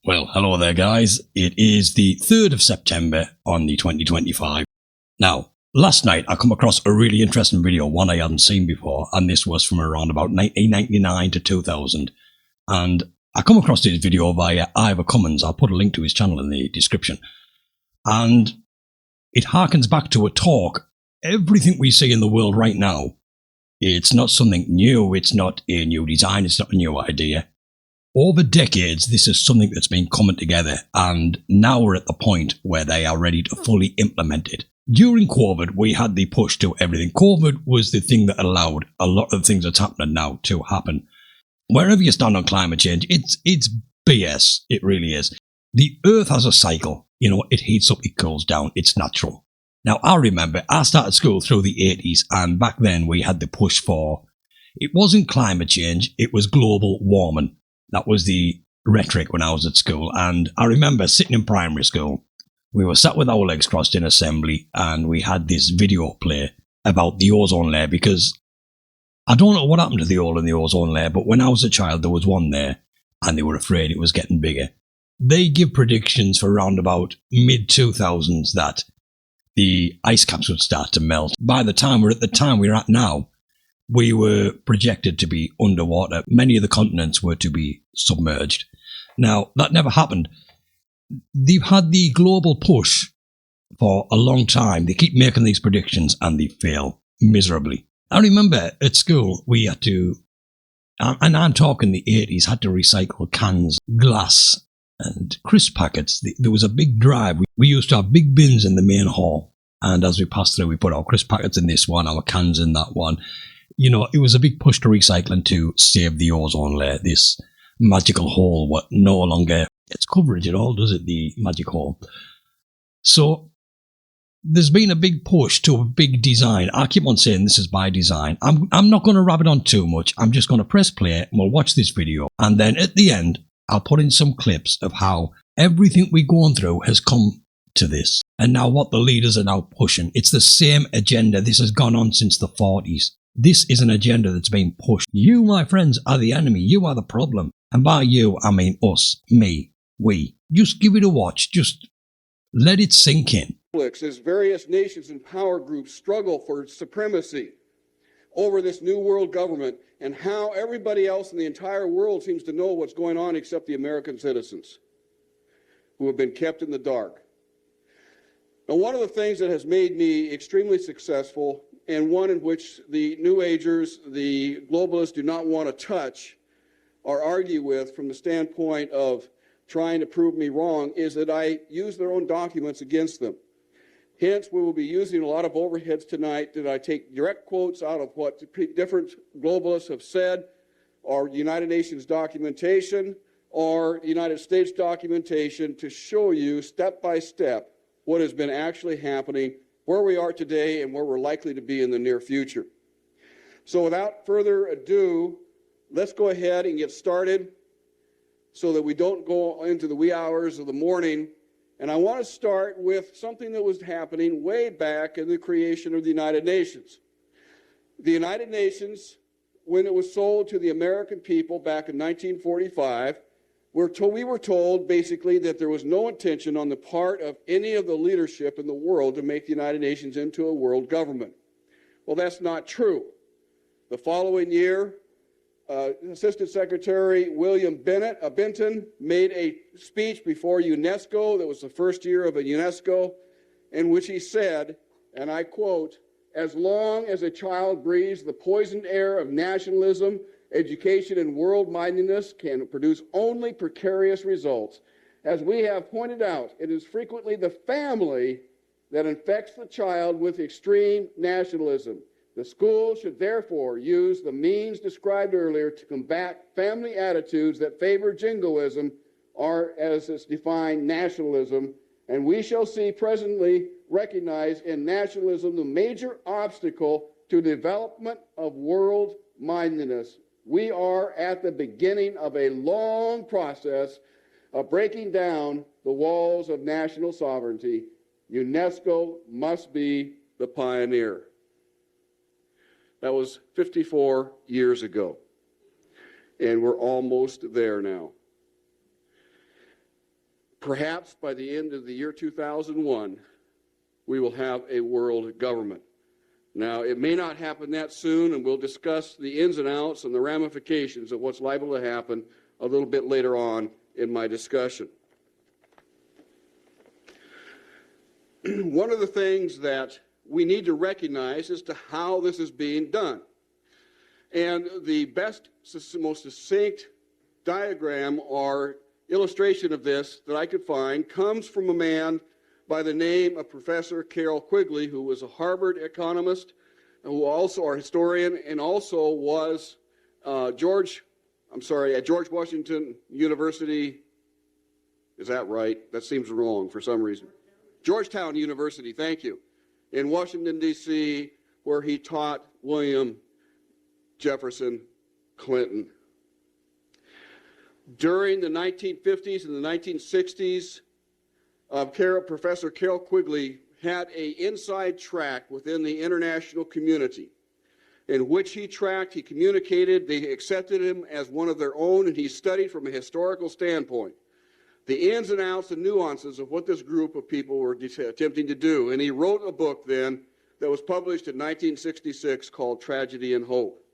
Well, hello there, guys. It is the 3rd of September on the 2025. Now, last night I come across a really interesting video, one I hadn't seen before, and this was from around about 1999 to 2000. And I come across this video via Ivor Cummins. I'll put a link to his channel in the description. And it harkens back to a talk. Everything we see in the world right now, it's not something new, it's not a new design, it's not a new idea. Over decades, this is something that's been coming together, and now we're at the point where they are ready to fully implement it. During COVID, we had the push to everything. COVID was the thing that allowed a lot of things that's happening now to happen. Wherever you stand on climate change, it's BS. It really is. The Earth has a cycle. It heats up, it cools down. It's natural. Now, I remember I started school through the 80s, and back then we had the push for, it wasn't climate change, it was global warming. That was the rhetoric when I was at school. And I remember sitting in primary school, we were sat with our legs crossed in assembly, and we had this video play about the ozone layer, because I don't know what happened to the hole in the ozone layer, but when I was a child, there was one there, and they were afraid it was getting bigger. They give predictions for around about mid-2000s that the ice caps would start to melt. By the time we're at now, we were projected to be underwater. Many of the continents were to be submerged. Now, that never happened. They've had the global push for a long time. They keep making these predictions and they fail miserably. I remember at school, we had to, and I'm talking the 80s, had to recycle cans, glass, and crisp packets. There was a big drive. We used to have big bins in the main hall. And as we passed through, we put our crisp packets in this one, our cans in that one. It was a big push to recycling to save the ozone layer, this magical hole, what no longer gets coverage at all, does it, the magic hole? So there's been a big push to a big design. I keep on saying this is by design. I'm not going to rabbit on too much. I'm just going to press play and we'll watch this video. And then at the end, I'll put in some clips of how everything we've gone through has come to this. And now what the leaders are now pushing. It's the same agenda. This has gone on since the 40s. This is an agenda that's being pushed. You, my friends, are the enemy. You are the problem. And by you, I mean us, me, we. Just give it a watch. Just let it sink in. As various nations and power groups struggle for supremacy over this new world government, and how everybody else in the entire world seems to know what's going on except the American citizens who have been kept in the dark. Now, one of the things that has made me extremely successful, and one in which the New Agers, the globalists, do not want to touch or argue with from the standpoint of trying to prove me wrong, is that I use their own documents against them. Hence, we will be using a lot of overheads tonight that I take direct quotes out of what different globalists have said, or United Nations documentation, or United States documentation, to show you step by step what has been actually happening, where we are today, and where we're likely to be in the near future. So without further ado, let's go ahead and get started so that we don't go into the wee hours of the morning. And I want to start with something that was happening way back in the creation of the United Nations. The United Nations, when it was sold to the American people back in 1945, we were told basically that there was no intention on the part of any of the leadership in the world to make the United Nations into a world government. Well, that's not true. The following year, Assistant Secretary William Benton made a speech before UNESCO. That was the first year of a UNESCO, in which he said, and I quote, "As long as a child breathes the poisoned air of nationalism, education and world-mindedness can produce only precarious results. As we have pointed out, it is frequently the family that infects the child with extreme nationalism. The school should therefore use the means described earlier to combat family attitudes that favor jingoism, or as it's defined, nationalism, and we shall see presently recognize in nationalism the major obstacle to development of world-mindedness. We are at the beginning of a long process of breaking down the walls of national sovereignty. UNESCO must be the pioneer." That was 54 years ago, and we're almost there now. Perhaps by the end of the year 2001, we will have a world government. Now, it may not happen that soon, and we'll discuss the ins and outs and the ramifications of what's liable to happen a little bit later on in my discussion. One of the things that we need to recognize as to how this is being done. And the best, most succinct diagram or illustration of this that I could find comes from a man by the name of Professor Carroll Quigley, who was a Harvard economist, who also a historian, and also was at George Washington University. Is that right? That seems wrong for some reason. Georgetown University, thank you, in Washington, D.C., where he taught William Jefferson Clinton. During the 1950s and the 1960s, Professor Carroll Quigley had an inside track within the international community in which he communicated, they accepted him as one of their own, and he studied from a historical standpoint the ins and outs and nuances of what this group of people were attempting to do. And he wrote a book then that was published in 1966 called Tragedy and Hope.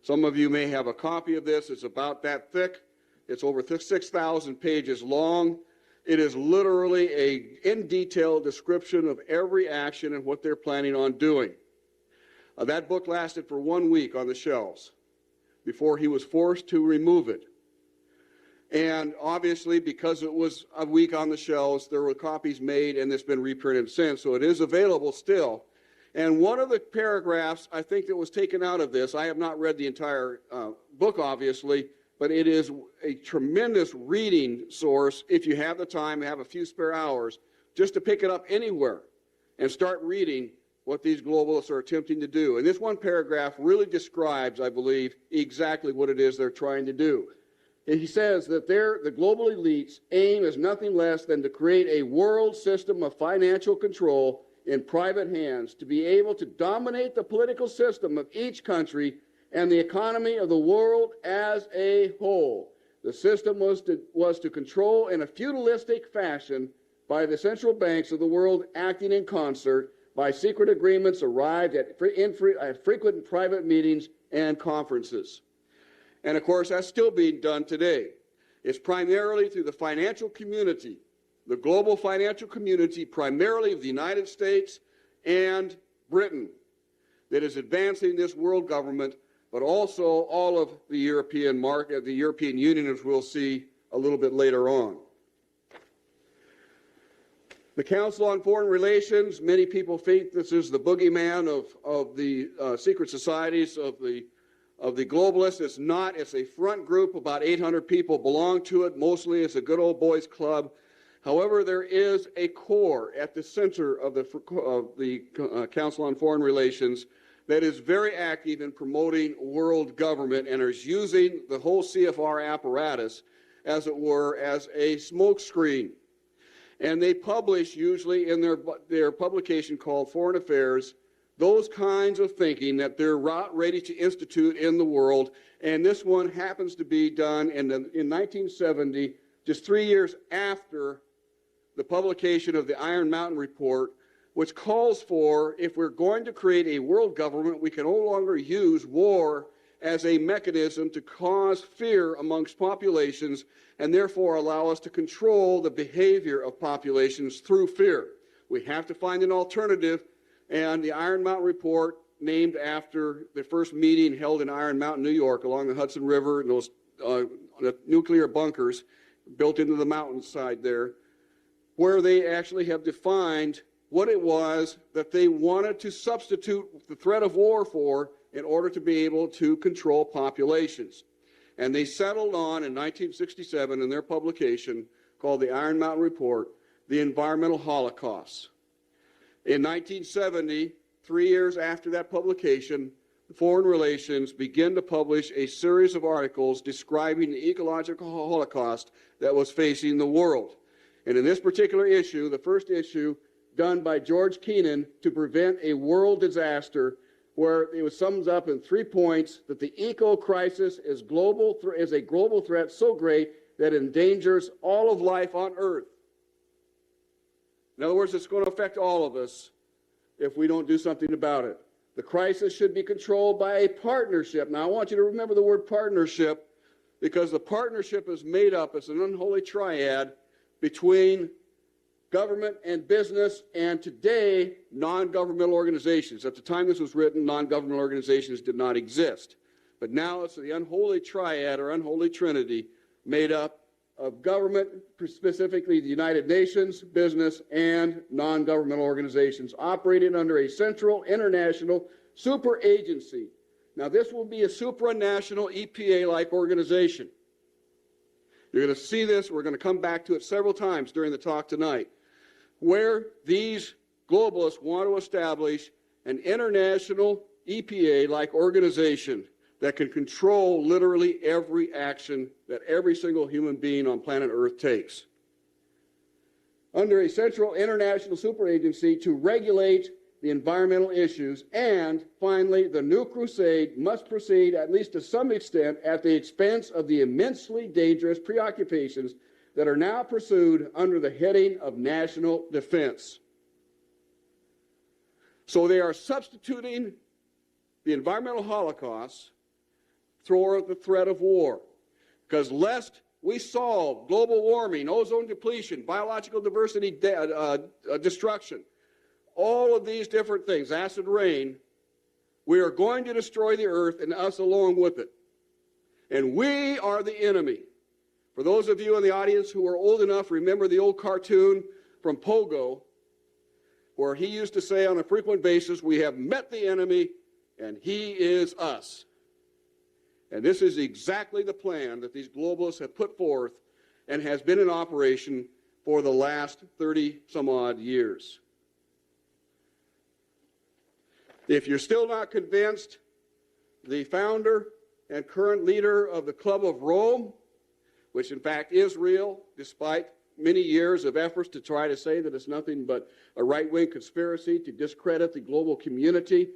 Some of you may have a copy of this. It's about that thick. It's over 6,000 pages long. It is literally an in-detail description of every action and what they're planning on doing. That book lasted for 1 week on the shelves before he was forced to remove it. And obviously, because it was a week on the shelves, there were copies made, and it's been reprinted since, so it is available still. And one of the paragraphs, I think, that was taken out of this, I have not read the entire book, obviously, but it is a tremendous reading source if you have the time, have a few spare hours, just to pick it up anywhere and start reading what these globalists are attempting to do. And this one paragraph really describes, I believe, exactly what it is they're trying to do. And he says that the global elites aim is nothing less than to create a world system of financial control in private hands to be able to dominate the political system of each country and the economy of the world as a whole. The system was to control in a feudalistic fashion by the central banks of the world acting in concert by secret agreements arrived at frequent private meetings and conferences. And of course, that's still being done today. It's primarily through the financial community, the global financial community, primarily of the United States and Britain, that is advancing this world government, but also all of the European market, the European Union, as we'll see a little bit later on. The Council on Foreign Relations, many people think this is the boogeyman of the secret societies of the globalists. It's not. It's a front group. About 800 people belong to it. Mostly it's a good old boys club. However, there is a core at the center of the Council on Foreign Relations that is very active in promoting world government and is using the whole CFR apparatus, as it were, as a smokescreen. And they publish, usually in their publication called Foreign Affairs, those kinds of thinking that they're ready to institute in the world. And this one happens to be done in 1970, just 3 years after the publication of the Iron Mountain Report, which calls for, if we're going to create a world government, we can no longer use war as a mechanism to cause fear amongst populations and therefore allow us to control the behavior of populations through fear. We have to find an alternative, and the Iron Mountain Report, named after the first meeting held in Iron Mountain, New York, along the Hudson River, and those nuclear bunkers built into the mountainside there, where they actually have defined what it was that they wanted to substitute the threat of war for in order to be able to control populations. And they settled on, in 1967, in their publication called the Iron Mountain Report, the environmental holocaust. In 1970, 3 years after that publication, Foreign Relations began to publish a series of articles describing the ecological holocaust that was facing the world. And in this particular issue, the first issue done by George Kennan to prevent a world disaster, where it sums up in 3 points that the eco-crisis is a global threat so great that it endangers all of life on Earth. In other words, it's going to affect all of us if we don't do something about it. The crisis should be controlled by a partnership. Now, I want you to remember the word partnership, because the partnership is made up as an unholy triad between government and business, and today, non-governmental organizations. At the time this was written, non-governmental organizations did not exist. But now it's the unholy triad or unholy trinity made up of government, specifically the United Nations, business, and non-governmental organizations operating under a central international super agency. Now, this will be a supranational EPA-like organization. You're going to see this. We're going to come back to it several times during the talk tonight, where these globalists want to establish an international EPA-like organization that can control literally every action that every single human being on planet Earth takes. Under a central international superagency to regulate the environmental issues, and finally, the new crusade must proceed, at least to some extent, at the expense of the immensely dangerous preoccupations that are now pursued under the heading of national defense. So they are substituting the environmental holocaust for the threat of war. Because lest we solve global warming, ozone depletion, biological diversity destruction, all of these different things, acid rain, we are going to destroy the earth and us along with it. And we are the enemy. For those of you in the audience who are old enough, remember the old cartoon from Pogo, where he used to say on a frequent basis, we have met the enemy and he is us. And this is exactly the plan that these globalists have put forth and has been in operation for the last 30-some-odd years. If you're still not convinced, the founder and current leader of the Club of Rome, which in fact is real, despite many years of efforts to try to say that it's nothing but a right-wing conspiracy to discredit the global community,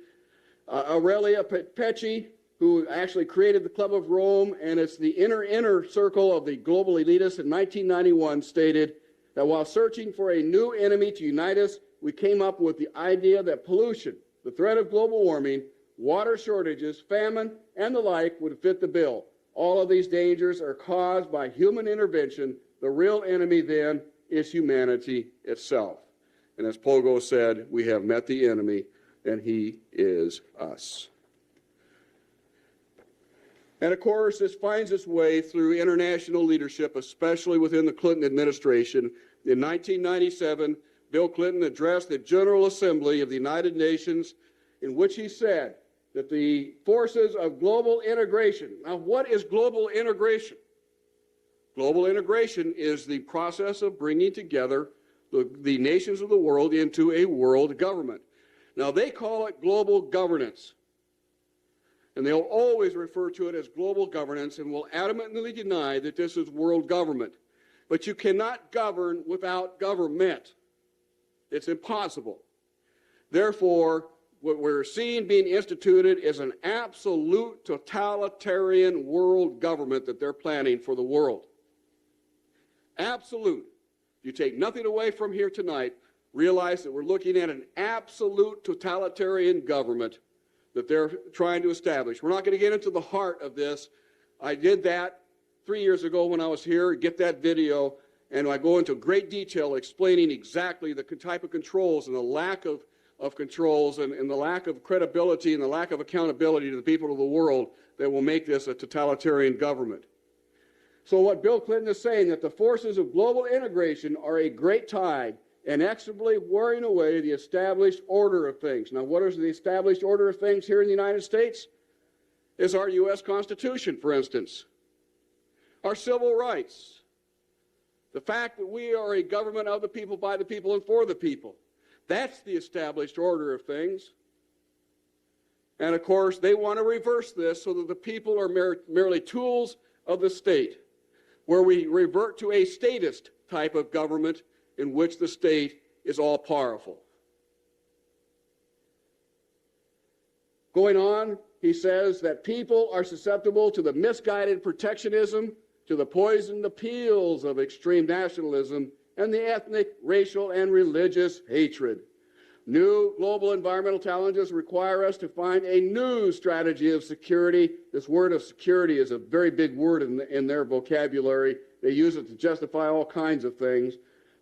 Aurelia Pecci, who actually created the Club of Rome, and it's the inner circle of the global elitists, in 1991 stated that while searching for a new enemy to unite us, we came up with the idea that pollution, the threat of global warming, water shortages, famine, and the like would fit the bill. All of these dangers are caused by human intervention. The real enemy then is humanity itself. And as Pogo said, we have met the enemy, and he is us. And of course, this finds its way through international leadership, especially within the Clinton administration. In 1997, Bill Clinton addressed the General Assembly of the United Nations, in which he said that the forces of global integration. Now, what is global integration? Global integration is the process of bringing together the nations of the world into a world government. Now, they call it global governance. And they'll always refer to it as global governance and will adamantly deny that this is world government. But you cannot govern without government. It's impossible. Therefore, what we're seeing being instituted is an absolute totalitarian world government that they're planning for the world. Absolute. You take nothing away from here tonight, realize that we're looking at an absolute totalitarian government that they're trying to establish. We're not going to get into the heart of this. I did that 3 years ago when I was here. Get that video, and I go into great detail explaining exactly the type of controls and the lack of controls and the lack of credibility and the lack of accountability to the people of the world that will make this a totalitarian government. So what Bill Clinton is saying, that the forces of global integration are a great tide inexorably wearing away the established order of things. Now, what is the established order of things here in the United States? Is our U.S. Constitution, for instance. Our civil rights. The fact that we are a government of the people, by the people, and for the people. That's the established order of things. And, of course, they want to reverse this so that the people are merely tools of the state, where we revert to a statist type of government in which the state is all-powerful. Going on, he says that people are susceptible to the misguided protectionism, to the poisoned appeals of extreme nationalism, and the ethnic, racial, and religious hatred. New global environmental challenges require us to find a new strategy of security. This word of security is a very big word in their vocabulary. They use it to justify all kinds of things.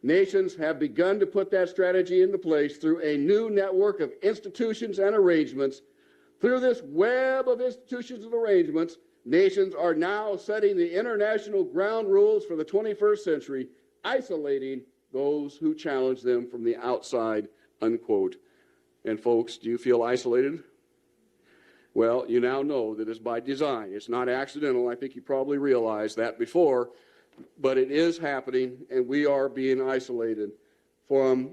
Nations have begun to put that strategy into place through a new network of institutions and arrangements. Through this web of institutions and arrangements, nations are now setting the international ground rules for the 21st century, isolating those who challenge them from the outside, unquote. And folks, do you feel isolated? Well, you now know that it's by design. It's not accidental. I think you probably realized that before, but it is happening, and we are being isolated from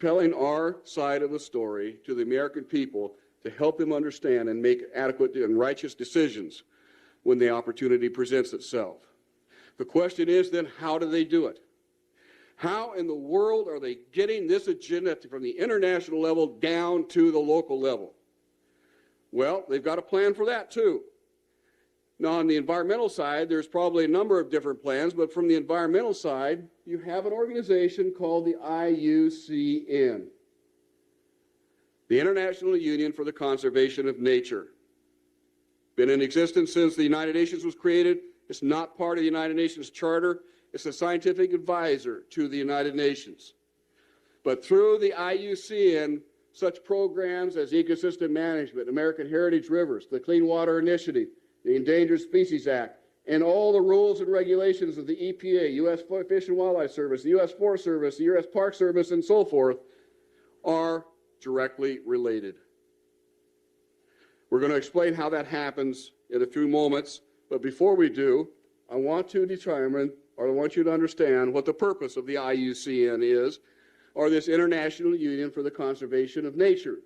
telling our side of the story to the American people to help them understand and make adequate and righteous decisions when the opportunity presents itself. The question is then, how do they do it? How in the world are they getting this agenda from the international level down to the local level? Well, they've got a plan for that too. Now, on the environmental side, there's probably a number of different plans, but from the environmental side, you have an organization called the IUCN, the International Union for the Conservation of Nature. Been in existence since the United Nations was created. It's not part of the United Nations Charter. It's a scientific advisor to the United Nations. But through the IUCN, such programs as ecosystem management, American Heritage Rivers, the Clean Water Initiative, the Endangered Species Act, and all the rules and regulations of the EPA, U.S. Fish and Wildlife Service, the U.S. Forest Service, the U.S. Park Service, and so forth, are directly related. We're going to explain how that happens in a few moments, but before we do, I want to determine, or I want you to understand what the purpose of the IUCN is, or this International Union for the Conservation of Nature.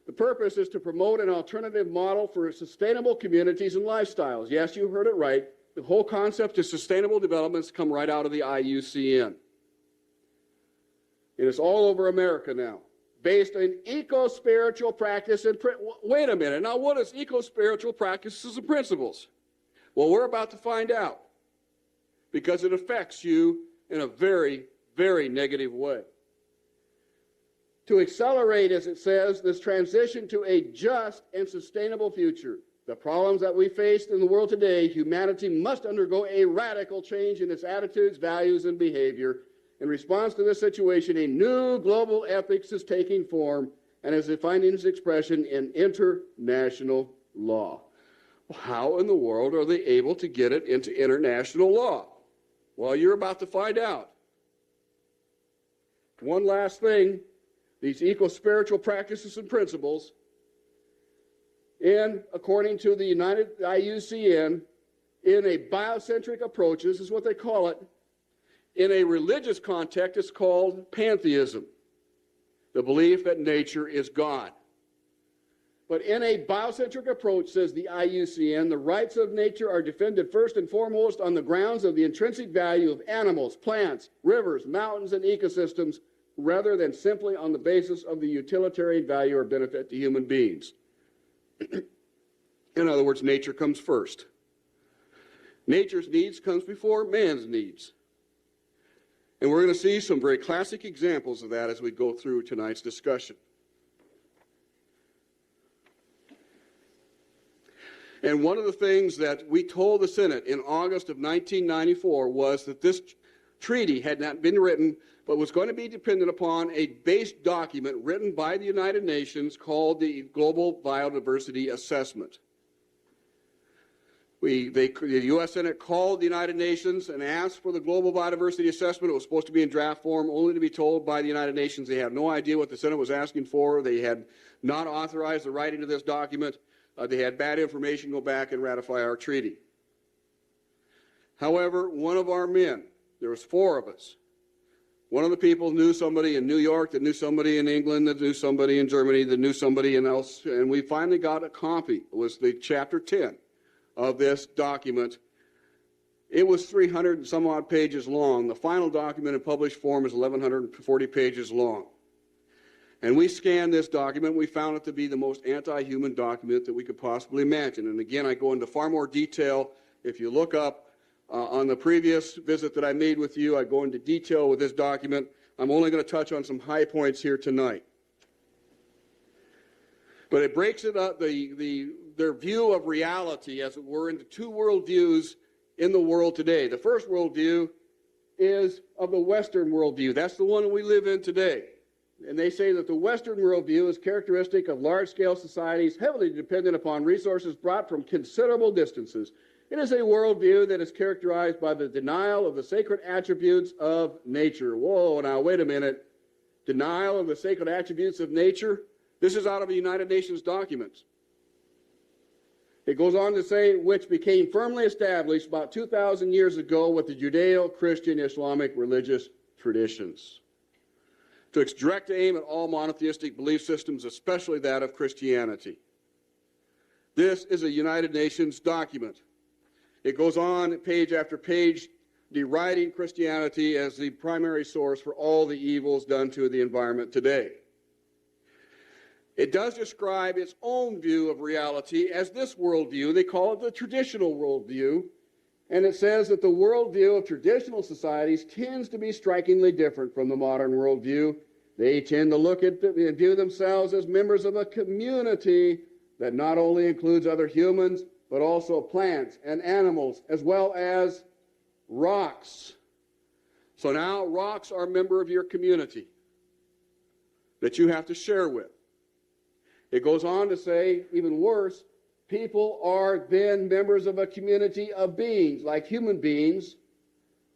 The purpose is to promote an alternative model for sustainable communities and lifestyles. Yes, you heard it right. The whole concept of sustainable developments come right out of the IUCN. And it's all over America now, based on eco-spiritual practice and wait a minute, now what is eco-spiritual practices and principles? Well, we're about to find out, because it affects you in a very, very negative way. To accelerate, as it says, this transition to a just and sustainable future, the problems that we face in the world today, humanity must undergo a radical change in its attitudes, values, and behavior. In response to this situation, a new global ethics is taking form and is finding its expression in international law. How in the world are they able to get it into international law? Well, you're about to find out. One last thing, these eco-spiritual practices and principles, and according to the United IUCN, in a biocentric approach, this is what they call it. In a religious context, it's called pantheism, the belief that nature is God. But in a biocentric approach, says the IUCN, the rights of nature are defended first and foremost on the grounds of the intrinsic value of animals, plants, rivers, mountains, and ecosystems, rather than simply on the basis of the utilitarian value or benefit to human beings. In other words, nature comes first. Nature's needs comes before man's needs. And we're going to see some very classic examples of that as we go through tonight's discussion. And one of the things that we told the Senate in August of 1994 was that this treaty had not been written, but was going to be dependent upon a base document written by the United Nations called the Global Biodiversity Assessment. The U.S. Senate called the United Nations and asked for the Global Biodiversity Assessment. It was supposed to be in draft form, only to be told by the United Nations they had no idea what the Senate was asking for. They had not authorized the writing of this document. They had bad information. Go back and ratify our treaty. However, one of our men, there was 4 of us, one of the people knew somebody in New York, that knew somebody in England, that knew somebody in Germany, that knew somebody else, and we finally got a copy. It was the chapter 10 of this document. It was 300 and some odd pages long. The final document in published form is 1,140 pages long. And we scanned this document. We found it to be the most anti-human document that we could possibly imagine. And again, I go into far more detail if you look up On the previous visit that I made with you, I go into detail with this document. I'm only going to touch on some high points here tonight. But it breaks it up, their view of reality, as it were, into two worldviews in the world today. The first worldview is of the Western worldview. That's the one that we live in today. And they say that the Western worldview is characteristic of large-scale societies heavily dependent upon resources brought from considerable distances. It is a worldview that is characterized by the denial of the sacred attributes of nature. Whoa, now wait a minute. Denial of the sacred attributes of nature? This is out of the United Nations documents. It goes on to say, which became firmly established about 2,000 years ago with the Judeo-Christian Islamic religious traditions, to its direct aim at all monotheistic belief systems, especially that of Christianity. This is a United Nations document. It goes on page after page, deriding Christianity as the primary source for all the evils done to the environment today. It does describe its own view of reality as this worldview. They call it the traditional worldview. And it says that the worldview of traditional societies tends to be strikingly different from the modern worldview. They tend to look at and view themselves as members of a community that not only includes other humans, but also plants and animals, as well as rocks. So now rocks are a member of your community that you have to share with. It goes on to say, even worse, people are then members of a community of beings, like human beings,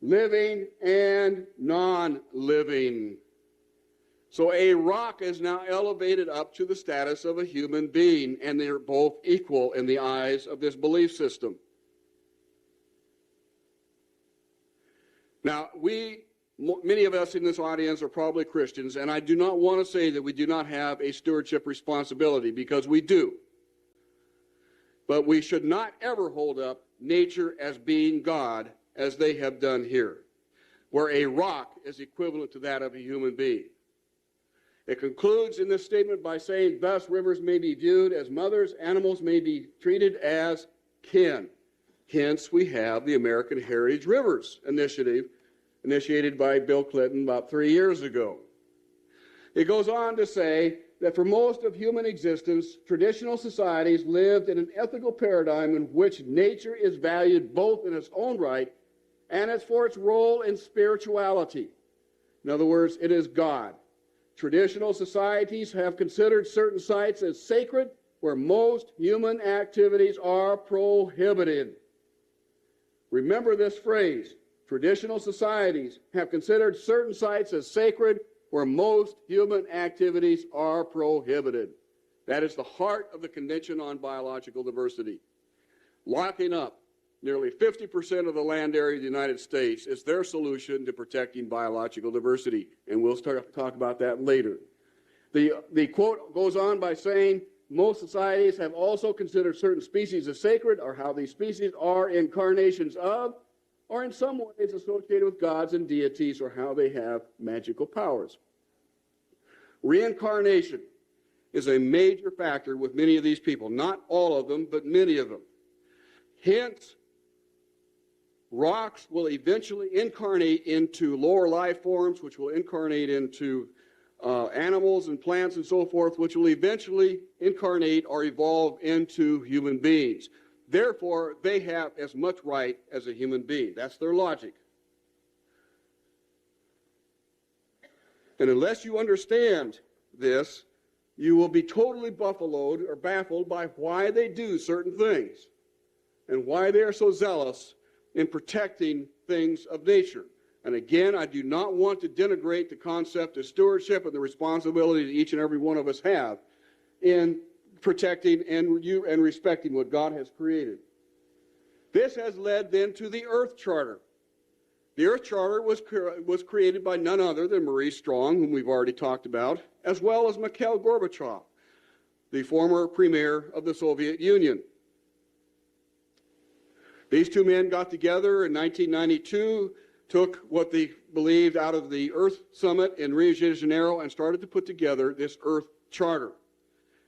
living and non-living. So a rock is now elevated up to the status of a human being, and they're both equal in the eyes of this belief system. Now, many of us in this audience are probably Christians, and I do not want to say that we do not have a stewardship responsibility, because we do. But we should not ever hold up nature as being God, as they have done here, where a rock is equivalent to that of a human being. It concludes in this statement by saying, thus rivers may be viewed as mothers, animals may be treated as kin. Hence, we have the American Heritage Rivers Initiative, initiated by Bill Clinton about 3 years ago. It goes on to say that for most of human existence, traditional societies lived in an ethical paradigm in which nature is valued both in its own right and as for its role in spirituality. In other words, it is God. Traditional societies have considered certain sites as sacred where most human activities are prohibited. Remember this phrase. Traditional societies have considered certain sites as sacred where most human activities are prohibited. That is the heart of the Convention on Biological Diversity. Locking up nearly 50% of the land area of the United States is their solution to protecting biological diversity, and we'll start to talk about that later. The quote goes on by saying, most societies have also considered certain species as sacred, or how these species are incarnations of, or in some ways associated with gods and deities, or how they have magical powers. Reincarnation is a major factor with many of these people. Not all of them, but many of them. Hence, rocks will eventually incarnate into lower life forms, which will incarnate into animals and plants and so forth, which will eventually incarnate or evolve into human beings. Therefore, they have as much right as a human being. That's their logic. And unless you understand this, you will be totally buffaloed or baffled by why they do certain things and why they are so zealous in protecting things of nature. And again, I do not want to denigrate the concept of stewardship and the responsibility that each and every one of us have in protecting and respecting what God has created. This has led then to the Earth Charter. The Earth Charter was created by none other than Maurice, whom we've already talked about, as well as Mikhail Gorbachev, the former premier of the Soviet Union. These two men got together in 1992, took what they believed out of the Earth Summit in Rio de Janeiro, and started to put together this Earth Charter.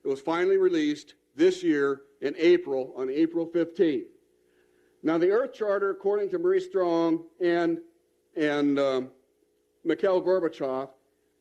It was finally released this year in April, on April 15th. Now, the Earth Charter, according to Maurice and Mikhail Gorbachev,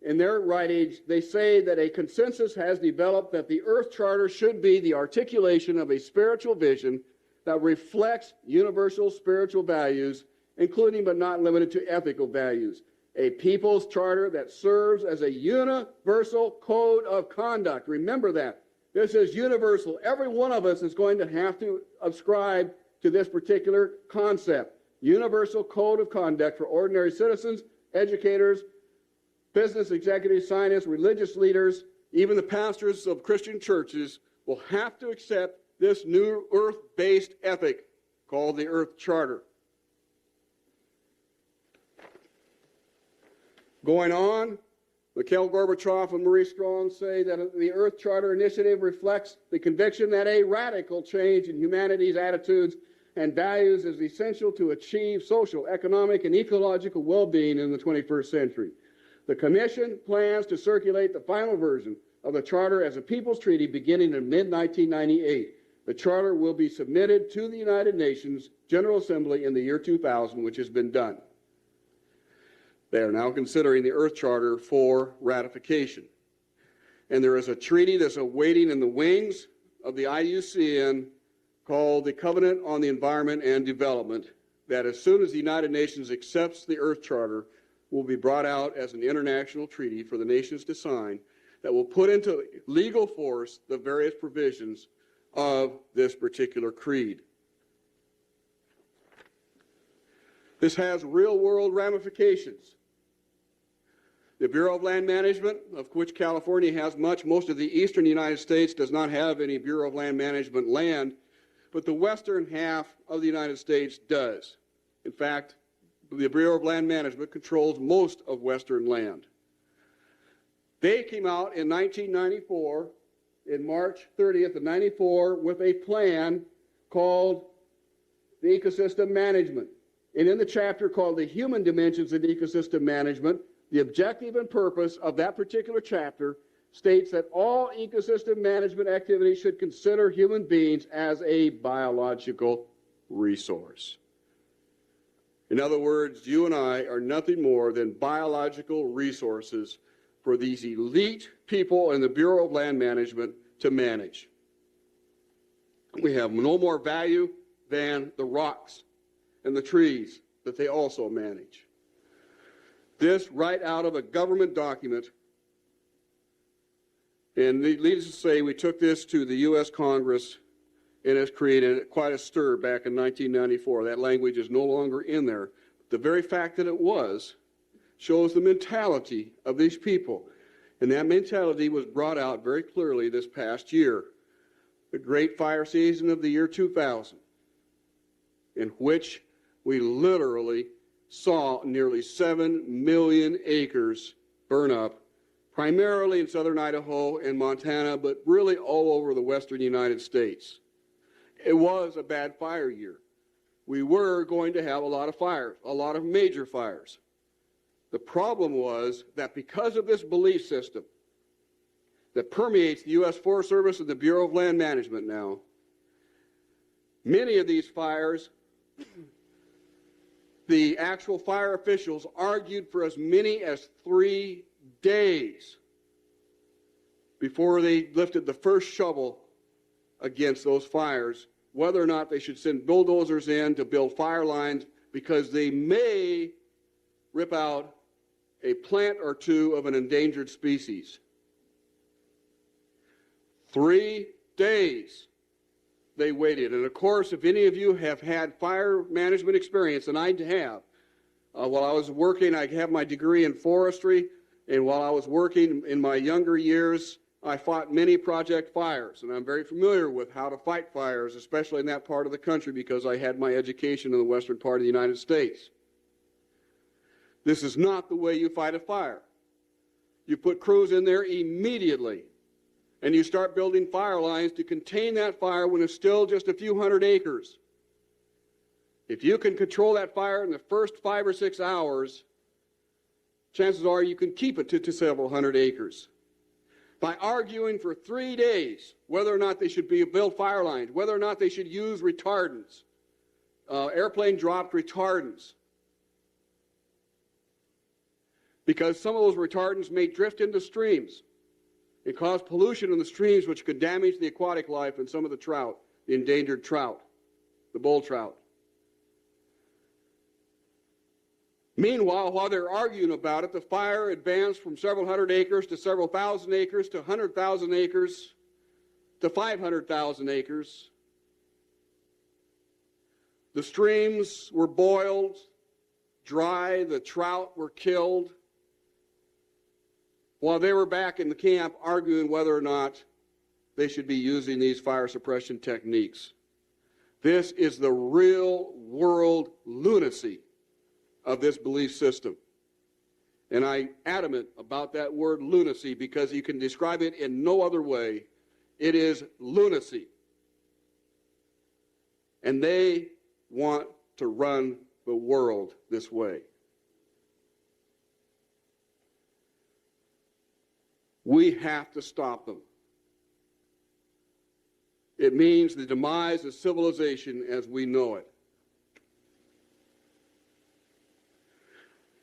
in their writings, they say that a consensus has developed that the Earth Charter should be the articulation of a spiritual vision that reflects universal spiritual values, including but not limited to ethical values. A people's charter that serves as a universal code of conduct. Remember that. This is universal. Every one of us is going to have to ascribe to this particular concept. Universal code of conduct for ordinary citizens, educators, business executives, scientists, religious leaders, even the pastors of Christian churches will have to accept this new earth-based ethic called the Earth Charter. Going on, Mikhail Gorbachev and Maurice Strong say that the Earth Charter initiative reflects the conviction that a radical change in humanity's attitudes and values is essential to achieve social, economic, and ecological well-being in the 21st century. The Commission plans to circulate the final version of the Charter as a People's Treaty beginning in mid-1998. The Charter will be submitted to the United Nations General Assembly in the year 2000, which has been done. They are now considering the Earth Charter for ratification. And there is a treaty that's awaiting in the wings of the IUCN called the Covenant on the Environment and Development, that as soon as the United Nations accepts the Earth Charter, will be brought out as an international treaty for the nations to sign that will put into legal force the various provisions of this particular creed. This has real-world ramifications. The Bureau of Land Management, of which California has much, most of the eastern United States does not have any Bureau of Land Management land, but the western half of the United States does. In fact, the Bureau of Land Management controls most of western land. They came out in 1994, in March 30th of 94, with a plan called the Ecosystem Management. And in the chapter called the Human Dimensions in Ecosystem Management, the objective and purpose of that particular chapter states that all ecosystem management activities should consider human beings as a biological resource. In other words, you and I are nothing more than biological resources for these elite people in the Bureau of Land Management to manage. We have no more value than the rocks and the trees that they also manage. This right out of a government document. And needless to say, we took this to the U.S. Congress, and it's created quite a stir back in 1994. That language is no longer in there. The very fact that it was shows the mentality of these people. And that mentality was brought out very clearly this past year. The great fire season of the year 2000, in which we literally saw nearly 7 million acres burn up, primarily in southern Idaho and Montana, but really all over the western United States. It was a bad fire year. We were going to have a lot of fires, a lot of major fires. The problem was that because of this belief system that permeates the U.S. Forest Service and the Bureau of Land Management now, many of these fires, the actual fire officials argued for as many as 3 days before they lifted the first shovel against those fires, whether or not they should send bulldozers in to build fire lines, because they may rip out a plant or two of an endangered species. 3 days they waited. And of course, if any of you have had fire management experience, and I have, while I was working, I have my degree in forestry, and while I was working in my younger years, I fought many project fires, and I'm very familiar with how to fight fires, especially in that part of the country, because I had my education in the western part of the United States. This is not the way you fight a fire. You put crews in there immediately, and you start building fire lines to contain that fire when it's still just a few hundred acres. If you can control that fire in the first 5 or 6 hours, chances are you can keep it to several hundred acres. By arguing for 3 days whether or not they should build fire lines, whether or not they should use retardants, airplane dropped retardants because some of those retardants may drift into streams and cause pollution in the streams, which could damage the aquatic life and some of the trout, the endangered trout, the bull trout. Meanwhile, while they're arguing about it, the fire advanced from several hundred acres to several thousand acres to 100,000 acres to 500,000 acres. The streams were boiled dry, the trout were killed, while they were back in the camp arguing whether or not they should be using these fire suppression techniques. This is the real world lunacy of this belief system. And I'm adamant about that word lunacy because you can describe it in no other way. It is lunacy. And they want to run the world this way. We have to stop them. It means the demise of civilization as we know it.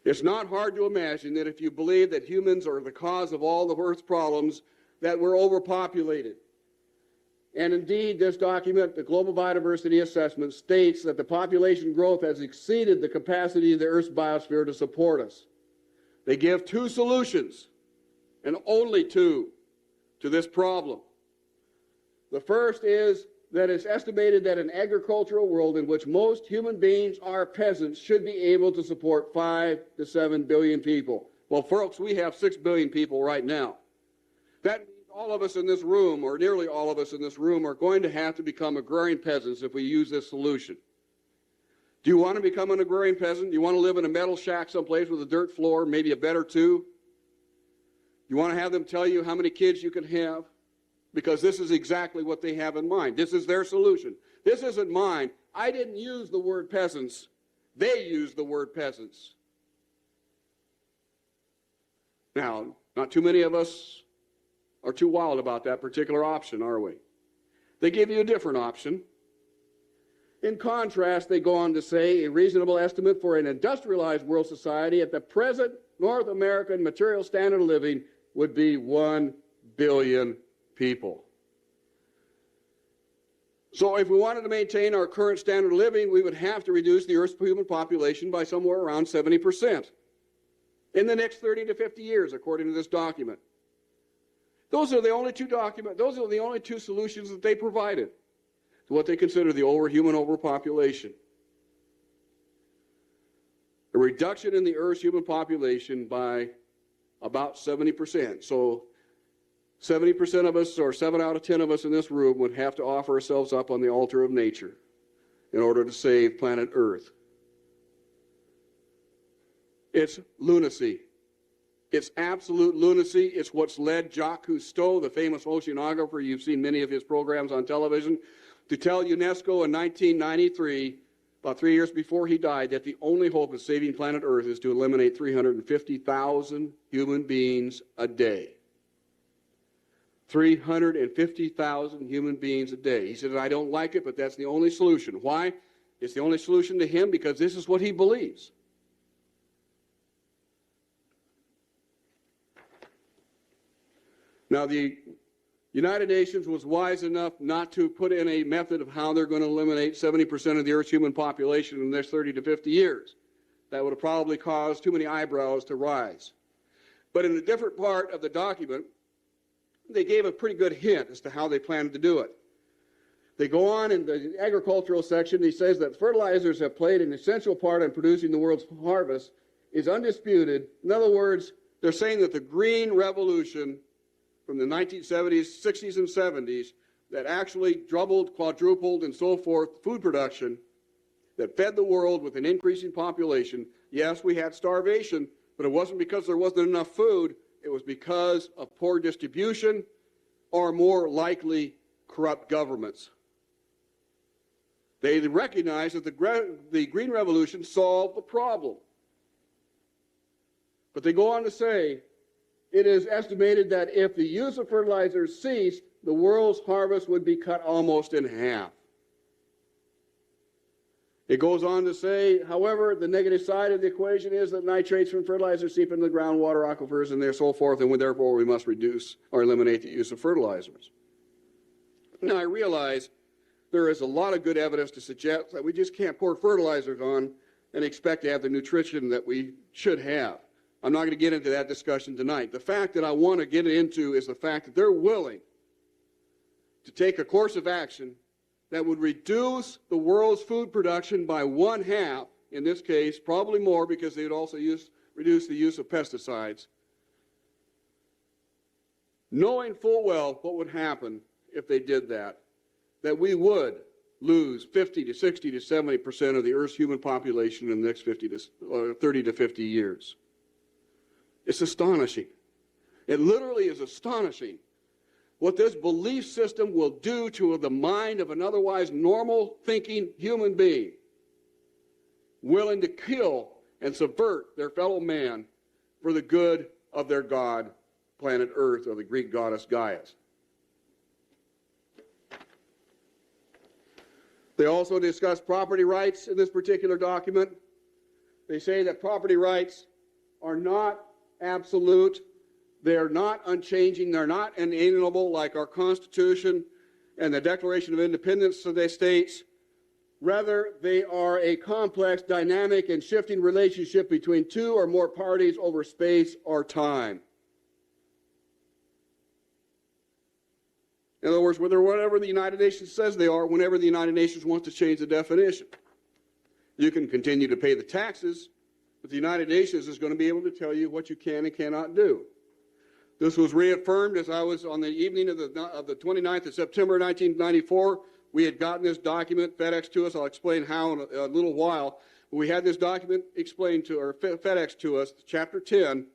It's not hard to imagine that if you believe that humans are the cause of all the Earth's problems, that we're overpopulated. And indeed, this document, the Global Biodiversity Assessment, states that the population growth has exceeded the capacity of the Earth's biosphere to support us. They give two solutions, and only two, to this problem. The first is that it's estimated that an agricultural world in which most human beings are peasants should be able to support 5 to 7 billion people. Well, folks, we have 6 billion people right now. That means all of us in this room, or nearly all of us in this room, are going to have to become agrarian peasants if we use this solution. Do you want to become an agrarian peasant? Do you want to live in a metal shack someplace with a dirt floor, maybe a bed or two? You want to have them tell you how many kids you can have? Because this is exactly what they have in mind. This is their solution. This isn't mine. I didn't use the word peasants. They used the word peasants. Now, not too many of us are too wild about that particular option, are we? They give you a different option. In contrast, they go on to say a reasonable estimate for an industrialized world society at the present North American material standard of living would be 1 billion people. So if we wanted to maintain our current standard of living, we would have to reduce the Earth's human population by somewhere around 70% in the next 30 to 50 years, according to this document. Those are the only two solutions that they provided to what they consider the human overpopulation. A reduction in the Earth's human population by about 70%. So 70% of us, or 7 out of 10 of us in this room, would have to offer ourselves up on the altar of nature in order to save planet Earth. It's lunacy. It's absolute lunacy. It's what's led Jacques Cousteau, the famous oceanographer, you've seen many of his programs on television, to tell UNESCO in 1993, about 3 years before he died, that the only hope of saving planet Earth is to eliminate 350,000 human beings a day. 350,000 human beings a day. He said, I don't like it, but that's the only solution. Why? It's the only solution to him because this is what he believes. Now, the United Nations was wise enough not to put in a method of how they're going to eliminate 70% of the Earth's human population in the next 30 to 50 years. That would have probably caused too many eyebrows to rise. But in a different part of the document, they gave a pretty good hint as to how they planned to do it. They go on in the agricultural section. He says that fertilizers have played an essential part in producing the world's harvest is undisputed. In other words, they're saying that the green revolution from the 1970s, 60s, and 70s that actually doubled, quadrupled, and so forth food production that fed the world with an increasing population. Yes, we had starvation, but it wasn't because there wasn't enough food. It was because of poor distribution or more likely corrupt governments. They recognized that the Green Revolution solved the problem. But they go on to say, it is estimated that if the use of fertilizers ceased, the world's harvest would be cut almost in half. It goes on to say, however, the negative side of the equation is that nitrates from fertilizer seep into the groundwater aquifers and so forth, and therefore we must reduce or eliminate the use of fertilizers. Now, I realize there is a lot of good evidence to suggest that we just can't pour fertilizers on and expect to have the nutrition that we should have. I'm not going to get into that discussion tonight. The fact that I want to get into is the fact that they're willing to take a course of action that would reduce the world's food production by 1/2, in this case, probably more because they would also reduce the use of pesticides, knowing full well what would happen if they did that we would lose 50 to 60 to 70% of the Earth's human population in the next 30 to 50 years. It's astonishing. It literally is astonishing what this belief system will do to the mind of an otherwise normal thinking human being, willing to kill and subvert their fellow man for the good of their god, planet Earth, or the Greek goddess Gaia. They also discuss property rights in this particular document. They say that property rights are not absolute. They're not unchanging. They're not inalienable like our Constitution and the Declaration of Independence states. Rather, they are a complex, dynamic, and shifting relationship between two or more parties over space or time. In other words, whatever the United Nations says they are, whenever the United Nations wants to change the definition. You can continue to pay the taxes, but the United Nations is going to be able to tell you what you can and cannot do. This was reaffirmed as I was on the evening of the 29th of September 1994. We had gotten this document FedEx to us. I'll explain how in a little while. We had this document explained to, or FedEx to us, Chapter 10,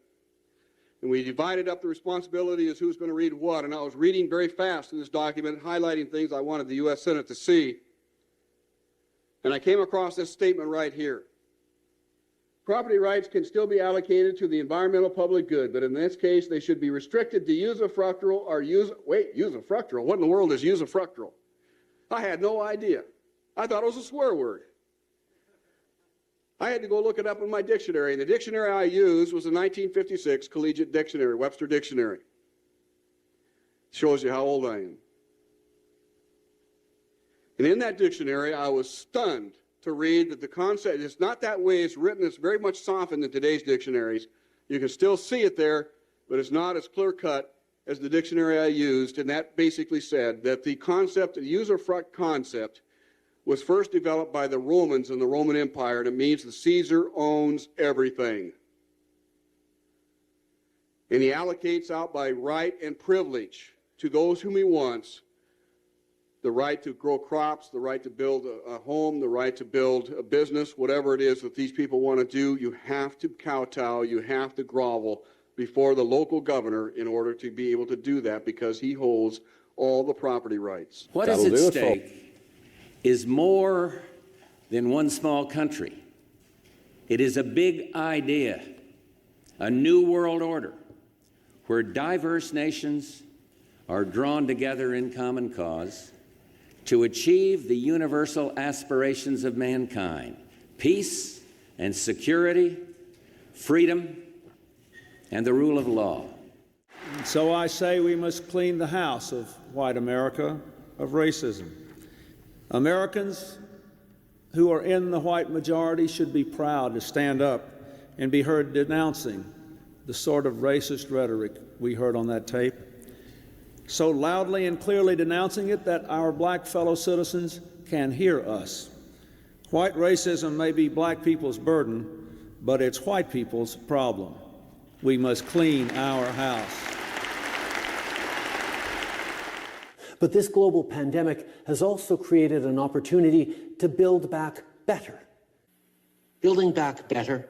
and we divided up the responsibility as who's going to read what. And I was reading very fast in this document, highlighting things I wanted the U.S. Senate to see. And I came across this statement right here. Property rights can still be allocated to the environmental public good, but in this case, they should be restricted to usufructual or usufructual? What in the world is usufructual? I had no idea. I thought it was a swear word. I had to go look it up in my dictionary, and the dictionary I used was a 1956 Collegiate Dictionary, Webster Dictionary. Shows you how old I am. And in that dictionary, I was stunned to read that the concept, it's not that way it's written, it's very much softened in today's dictionaries. You can still see it there, but it's not as clear-cut as the dictionary I used, and that basically said that the concept, the usufruct concept, was first developed by the Romans in the Roman Empire, and it means the Caesar owns everything. And he allocates out by right and privilege to those whom he wants the right to grow crops, the right to build a home, the right to build a business, whatever it is that these people want to do. You have to kowtow, you have to grovel before the local governor in order to be able to do that, because he holds all the property rights. What is at stake is more than one small country. It is a big idea, a new world order, where diverse nations are drawn together in common cause to achieve the universal aspirations of mankind: peace and security, freedom, and the rule of law. So I say we must clean the house of white America of racism. Americans who are in the white majority should be proud to stand up and be heard denouncing the sort of racist rhetoric we heard on that tape, so loudly and clearly denouncing it that our black fellow citizens can hear us. White racism may be black people's burden, but it's white people's problem. We must clean our house. But this global pandemic has also created an opportunity to build back better. Building back better,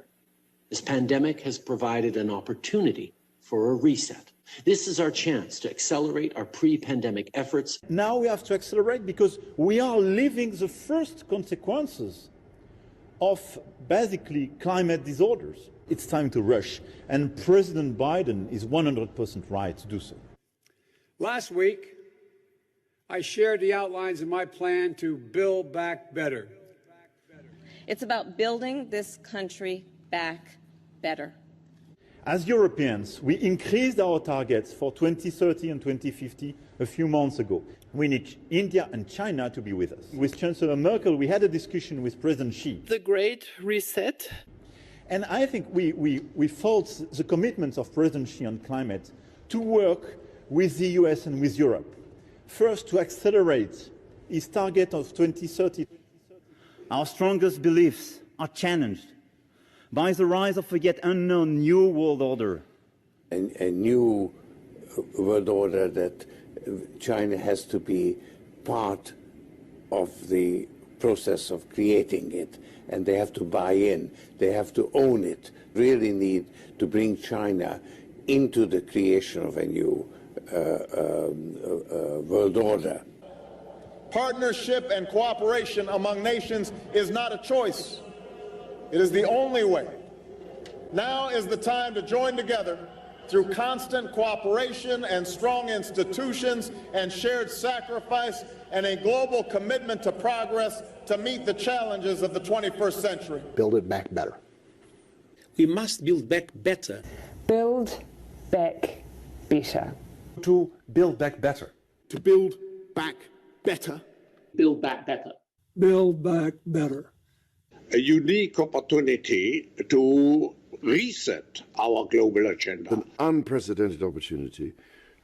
this pandemic has provided an opportunity for a reset. This is our chance to accelerate our pre-pandemic efforts. Now we have to accelerate because we are living the first consequences of basically climate disorders. It's time to rush, and President Biden is 100% right to do so. Last week, I shared the outlines of my plan to build back better. It's about building this country back better. As Europeans, we increased our targets for 2030 and 2050 a few months ago. We need India and China to be with us. With Chancellor Merkel, we had a discussion with President Xi. The Great Reset. And I think we felt the commitments of President Xi on climate to work with the US and with Europe. First, to accelerate his target of 2030. Our strongest beliefs are challenged by the rise of a yet unknown new world order. A new world order that China has to be part of the process of creating it, and they have to buy in, they have to own it, really need to bring China into the creation of a new world order. Partnership and cooperation among nations is not a choice. It is the only way. Now is the time to join together through constant cooperation and strong institutions and shared sacrifice and a global commitment to progress to meet the challenges of the 21st century. Build it back better. We must build back better. Build back better. To build back better. To build back better. Build back better. Build back better. A unique opportunity to reset our global agenda. An unprecedented opportunity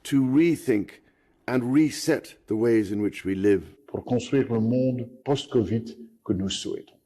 to rethink and reset the ways in which we live. Pour construire le monde post-Covid que nous souhaitons.